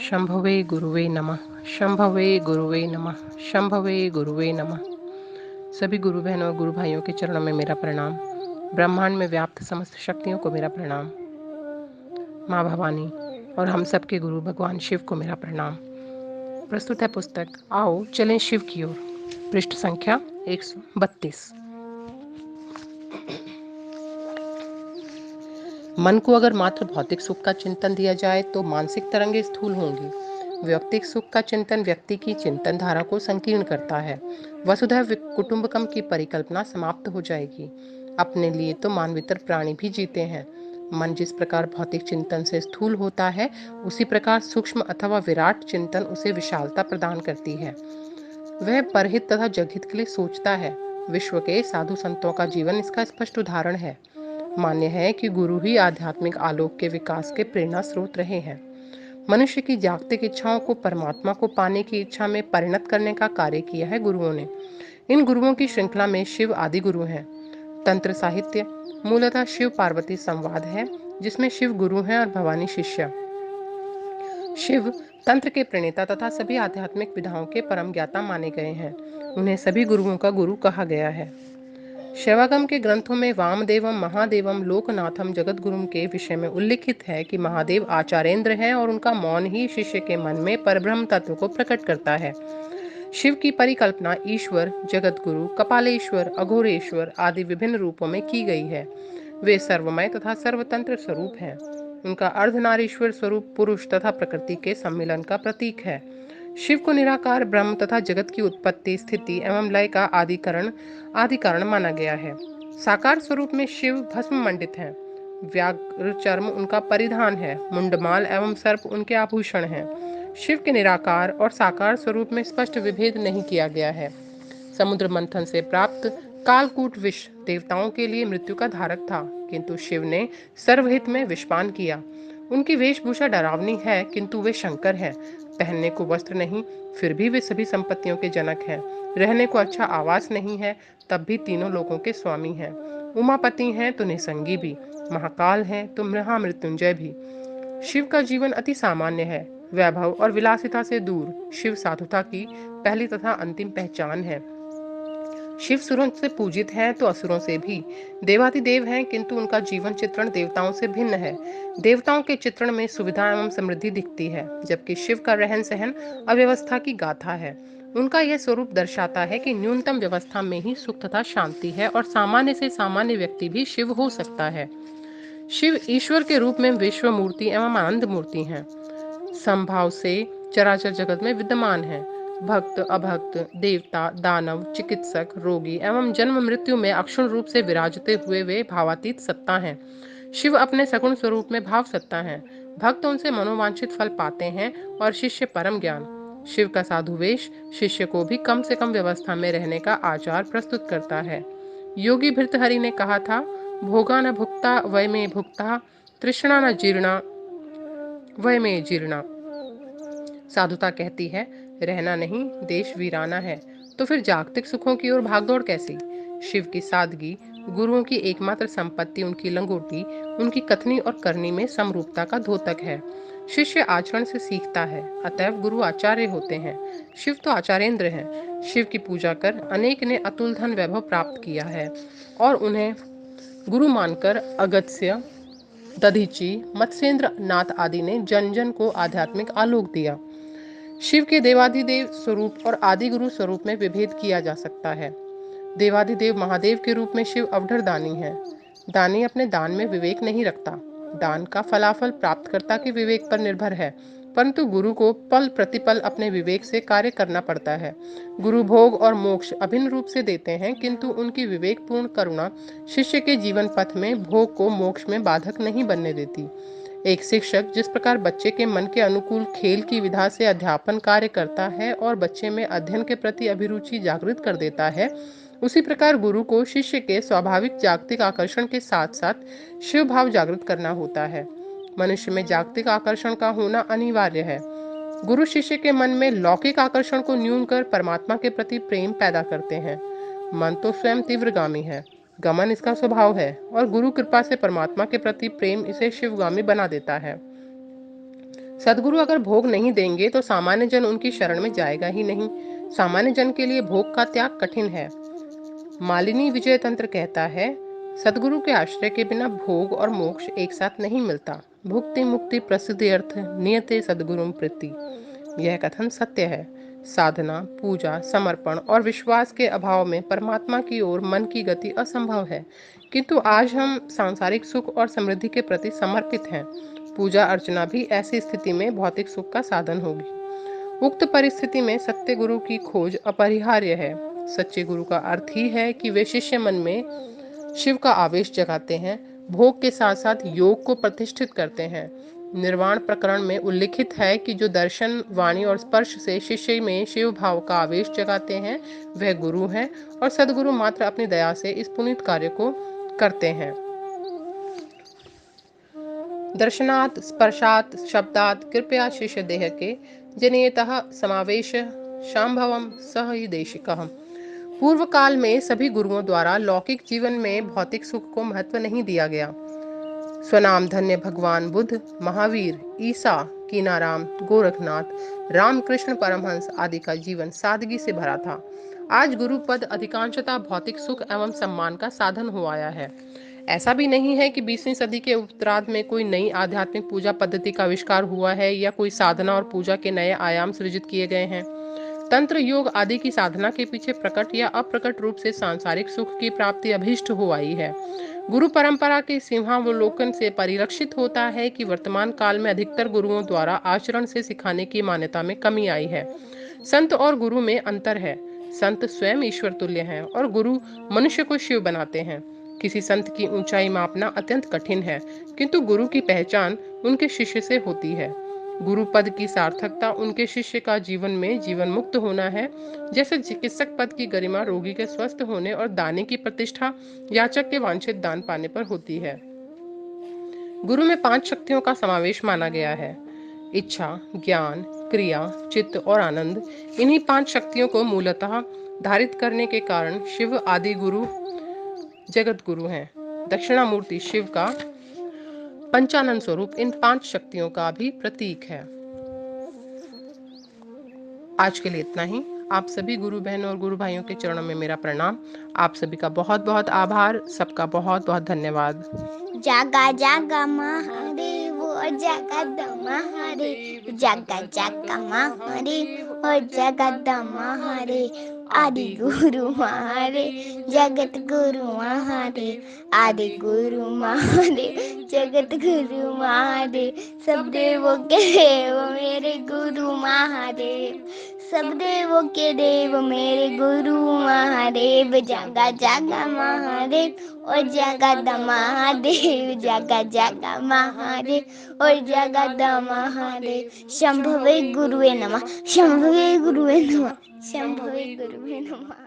शंभवे गुरुवे नमः। शंभवे गुरुवे नमः। शंभवे गुरुवे नमः। सभी गुरु बहनों और गुरु भाइयों के चरणों में मेरा प्रणाम। ब्रह्मांड में व्याप्त समस्त शक्तियों को मेरा प्रणाम। माँ भवानी और हम सब के गुरु भगवान शिव को मेरा प्रणाम। प्रस्तुत है पुस्तक आओ चलें शिव की ओर, पृष्ठ संख्या 132। मन को अगर मात्र भौतिक सुख का चिंतन दिया जाए तो मानसिक तरंगें स्थूल होंगी। व्यक्तिक सुख का चिंतन व्यक्ति की चिंतन धारा को संकीर्ण करता है। वसुधैव कुटुंबकम की परिकल्पना समाप्त हो जाएगी। अपने लिए तो मानवितर प्राणी भी जीते हैं। मन जिस प्रकार भौतिक चिंतन से स्थूल होता है, उसी प्रकार सूक्ष्म अथवा विराट चिंतन उसे विशालता प्रदान करती है। वह परहित तथा जगहित के लिए सोचता है। विश्व के साधु संतों का जीवन इसका स्पष्ट उदाहरण है। मान्य है कि गुरु ही आध्यात्मिक आलोक के विकास के प्रेरणा स्रोत रहे हैं। मनुष्य की जागतिक इच्छाओं को परमात्मा को पाने की इच्छा में परिणत करने का कार्य किया है गुरुओं ने। इन गुरुओं की श्रृंखला में शिव आदि गुरु हैं। तंत्र साहित्य मूलतः शिव पार्वती संवाद है, जिसमें शिव गुरु हैं और भवानी शिष्य। शिव तंत्र के प्रणेता तथा सभी आध्यात्मिक विधाओं के परम ज्ञाता माने गए हैं। उन्हें सभी गुरुओं का गुरु कहा गया है। शैवागम के ग्रंथों में वामदेवम महादेवम लोकनाथम जगतगुरुम के विषय में उल्लिखित है कि महादेव आचार्येंद्र हैं और उनका मौन ही शिष्य के मन में परब्रह्म तत्व को प्रकट करता है। शिव की परिकल्पना ईश्वर, जगतगुरु, कपालेश्वर, अघोरेश्वर आदि विभिन्न रूपों में की गई है। वे सर्वमय तथा सर्वतंत्र स्वरूप हैं। उनका अर्धनारीश्वर स्वरूप पुरुष तथा प्रकृति के सम्मिलन का प्रतीक है। शिव को निराकार ब्रह्म तथा जगत की उत्पत्ति, स्थिति एवं लय का आदि कारण माना गया है। साकार स्वरूप में शिव भस्म मंडित हैं। व्याघ्र चर्म उनका परिधान है। मुंडमाल एवं सर्प उनके आभूषण हैं। शिव के निराकार और साकार स्वरूप में स्पष्ट विभेद नहीं किया गया है। समुद्र मंथन से प्राप्त कालकूट विष देवताओं के लिए मृत्यु का धारक था, किंतु शिव ने सर्वहित में विषपान किया। उनकी वेशभूषा डरावनी है, किंतु वे शंकर हैं। पहनने को वस्त्र नहीं, फिर भी वे सभी संपत्तियों के जनक हैं। रहने को अच्छा आवास नहीं है, तब भी तीनों लोगों के स्वामी हैं। उमापति हैं तो निसंगी भी, महाकाल हैं तो महामृत्युंजय भी। शिव का जीवन अति सामान्य है। वैभव और विलासिता से दूर शिव साधुता की पहली तथा अंतिम पहचान है। शिव सुरों से पूजित हैं तो असुरों से भी। देवाधिदेव हैं, किंतु उनका जीवन चित्रण देवताओं से भिन्न है। देवताओं के चित्रण में सुविधा एवं समृद्धि दिखती है, जबकि शिव का रहन सहन अव्यवस्था की गाथा है। उनका यह स्वरूप दर्शाता है कि न्यूनतम व्यवस्था में ही सुख तथा शांति है और सामान्य से सामान्य व्यक्ति भी शिव हो सकता है। शिव ईश्वर के रूप में विश्व मूर्ति एवं आनंद मूर्ति हैं। संभाव से चराचर जगत में विद्यमान है। भक्त, अभक्त, देवता, दानव, चिकित्सक, रोगी एवं जन्म मृत्यु में अक्षुण रूप से विराजते हुए वे भावातीत सत्ता हैं। शिव अपने सगुण स्वरूप में भाव सत्ता हैं। भक्त उनसे मनोवांछित फल पाते हैं और शिष्य परम ज्ञान। शिव का साधु वेश शिष्य को भी कम से कम व्यवस्था में रहने का आचार प्रस्तुत करता है। योगी भृतहरि ने कहा था, भोगा न भुक्ता वय में भुक्ता, तृष्णा न जीर्णा वय में जीर्णा। साधुता कहती है, रहना नहीं, देश वीराना है। तो फिर जागतिक सुखों की ओर भागदौड़ कैसी? शिव की सादगी, गुरुओं की एकमात्र संपत्ति उनकी लंगोटी, उनकी कथनी और करनी में समरूपता का द्योतक है। शिष्य आचरण से सीखता है, अतएव गुरु आचार्य होते हैं। शिव तो आचार्येंद्र हैं। शिव की पूजा कर अनेक ने अतुल धन वैभव प्राप्त किया है और उन्हें गुरु मानकर अगस्त्य, दधीची, मत्स्येंद्र नाथ आदि ने जन जन को आध्यात्मिक आलोक दिया। शिव के देवाधिदेव स्वरूप और आदि गुरु स्वरूप में विभेद किया जा सकता है। देवाधिदेव महादेव के रूप में शिव अवढर दानी है। दानी अपने दान में विवेक नहीं रखता। दान का फलाफल प्राप्तकर्ता के विवेक पर निर्भर है, परंतु गुरु को पल प्रतिपल अपने विवेक से कार्य करना पड़ता है। गुरु भोग और मोक्ष अभिन्न रूप से देते हैं, किंतु उनकी विवेकपूर्ण करुणा शिष्य के जीवन पथ में भोग को मोक्ष में बाधक नहीं बनने देती। एक शिक्षक जिस प्रकार बच्चे के मन के अनुकूल खेल की विधा से अध्यापन कार्य करता है और बच्चे में अध्ययन के प्रति अभिरुचि जागृत कर देता है, उसी प्रकार गुरु को शिष्य के स्वाभाविक जागतिक आकर्षण के साथ साथ शिव भाव जागृत करना होता है। मनुष्य में जागतिक आकर्षण का होना अनिवार्य है। गुरु शिष्य के मन में लौकिक आकर्षण को न्यून कर परमात्मा के प्रति प्रेम पैदा करते हैं। मन तो स्वयं तीव्रगामी है, गमन इसका स्वभाव है, और गुरु कृपा से परमात्मा के प्रति प्रेम इसे शिवगामी बना देता है। सदगुरु अगर भोग नहीं देंगे तो सामान्य जन उनकी शरण में जाएगा ही नहीं। सामान्य जन के लिए भोग का त्याग कठिन है। मालिनी विजय तंत्र कहता है, सदगुरु के आश्रय के बिना भोग और मोक्ष एक साथ नहीं मिलता। भुक्ति मुक्ति प्रसिद्धि अर्थ नियते सदगुरुम प्रीति। यह कथन सत्य है। साधना, पूजा, समर्पण और विश्वास के अभाव में परमात्मा की ओर मन की गति असंभव है। किंतु आज हम सांसारिक सुख और समृद्धि के प्रति समर्पित हैं। पूजा अर्चना भी ऐसी स्थिति में भौतिक सुख का साधन होगी। उक्त परिस्थिति में सत्य गुरु की खोज अपरिहार्य है। सच्चे गुरु का अर्थ ही है कि वे शिष्य मन में शिव का आवेश जगाते हैं, भोग के साथ साथ योग को प्रतिष्ठित करते हैं। निर्वाण प्रकरण में उल्लिखित है कि जो दर्शन, वाणी और स्पर्श से शिष्य में शिव भाव का आवेश जगाते हैं वह गुरु हैं, और सदगुरु मात्र अपनी दया से इस पुनीत कार्य को करते हैं। दर्शनात् स्पर्शात् शब्दात् कृपया शिष्य देह के जनियतः समावेश शांभवम सह ही देशिकः। पूर्व काल में सभी गुरुओं द्वारा लौकिक जीवन में भौतिक सुख को महत्व नहीं दिया गया। स्वनाम धन्य भगवान बुद्ध, महावीर, ईसा, कीनाराम, गोरखनाथ, रामकृष्ण परमहंस आदि का जीवन सादगी से भरा था। आज गुरु पद अधिकांशतः भौतिक सुख एवं सम्मान का साधन हो आया है। ऐसा भी नहीं है कि 20वीं सदी के उत्तरार्ध में कोई नई आध्यात्मिक पूजा पद्धति का आविष्कार हुआ है या कोई साधना और पूजा के नए आयाम सृजित किए गए हैं। तंत्र, योग आदि की साधना के पीछे प्रकट या अप्रकट रूप से सांसारिक सुख की प्राप्ति अभीष्ट हो आई है। गुरु परंपरा के सिंहावलोकन से परिलक्षित होता है कि वर्तमान काल में अधिकतर गुरुओं द्वारा आचरण से सिखाने की मान्यता में कमी आई है। संत और गुरु में अंतर है। संत स्वयं ईश्वर तुल्य हैं और गुरु मनुष्य को शिव बनाते हैं। किसी संत की ऊंचाई मापना अत्यंत कठिन है, किंतु गुरु की पहचान उनके शिष्य से होती है। गुरु पद की सार्थकता उनके शिष्य का जीवन में जीवन मुक्त होना है, जैसे चिकित्सक पद की गरिमा रोगी के स्वस्थ होने और दानी की प्रतिष्ठा याचक के वांछित दान पाने पर होती है। गुरु में 5 शक्तियों का समावेश माना गया है: इच्छा, ज्ञान, क्रिया, चित्त और आनंद। इन्हीं 5 शक्तियों को मूलतः धारित करने के कारण शिव आदि गुरु जगत गुरु हैं। दक्षिणामूर्ति शिव का पंचानन स्वरूप इन 5 शक्तियों का भी प्रतीक है। आज के लिए इतना ही। आप सभी गुरु बहनों और गुरु भाइयों के चरणों में मेरा प्रणाम। आप सभी का बहुत बहुत आभार। सबका बहुत बहुत धन्यवाद। जागा जागा महादेव ओ जगद महादेव, जागा जागा महादेव ओ जगद महादेव। आदि गुरु महादेव, जगत गुरु महादेव, आदि गुरु महादेव, जगत गुरु महादेव। सब देवों के देव मेरे गुरु महादेव, सब देवों के देव मेरे गुरु महादेव। जागा जागा महादेव और जगद महादेव, जागा जागा महादेव और जगद महादेव। शंभवे गुरुवे नमः, शंभवे गुरुवे नमः, शंभवे गुरुवे नमः।